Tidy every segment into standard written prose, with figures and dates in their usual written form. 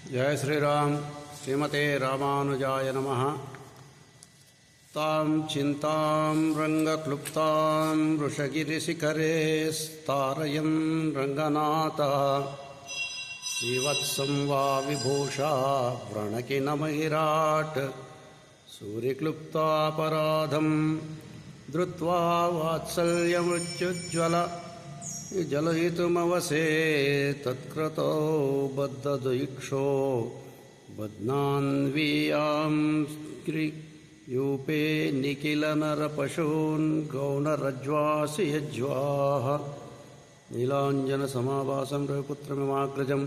जय श्रीराम। श्रीमते रामानुजाय नमः। तां चिन्तां रङ्गक्लुप्तां वृषगिरिशिखरे स्तारयन् रङ्गनाथः श्रीवत्सं वा विभूषा व्रणकिनमहिराट् सूर्यक्लुप्तापराधं धृत्वा वात्सल्यमृत्युज्ज्वल जलयितुमवसे तत्कृतो बद्धदुयिक्षो बध्नान्वीयां यूपे निखिलनरपशून् गौणरज्ज्वासि यज्वाः नीलाञ्जनसमाभासं रविपुत्रमिमाग्रजं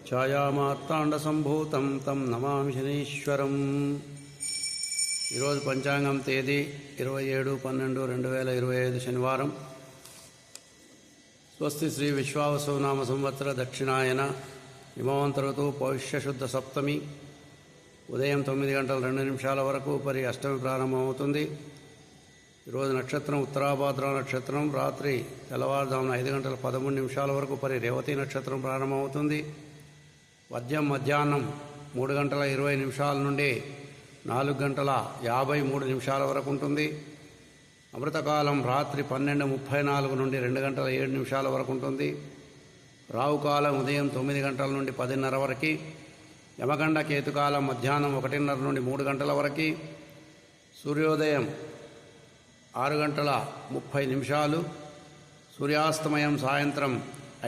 ఛాయామార్తాండసంభూతం తం నమామి శనీశ్వరం. ఈరోజు పంచాంగం తేదీ 27/12/2025 శనివారం. స్వస్తి శ్రీ విశ్వావసునామ సంవత్సర దక్షిణాయన హిమవంతఋతు పౌష్యశుద్ధ సప్తమి ఉదయం 9:02 వరకు పరి అష్టమి ప్రారంభమవుతుంది. ఈరోజు నక్షత్రం ఉత్తరాభాద్ర నక్షత్రం. రాత్రి తెల్లవారుజామున 5:13 వరకు పరి రేవతి నక్షత్రం ప్రారంభమవుతుంది. వర్జ్యం మధ్యాహ్నం 3:20 నుండి 4:53 వరకు ఉంటుంది. అమృతకాలం రాత్రి 12:34 నుండి 2:07 వరకు ఉంటుంది. రావుకాలం ఉదయం 9 గంటల నుండి 10:30 వరకు. యమగండ కేతుకాలం మధ్యాహ్నం 1:30 నుండి 3 గంటల వరకు. సూర్యోదయం 6:30. సూర్యాస్తమయం సాయంత్రం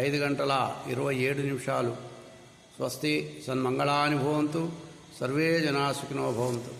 5:27. స్వస్తి సన్మంగళాని భవంతు. సర్వే జనా సుఖినో భవంతు.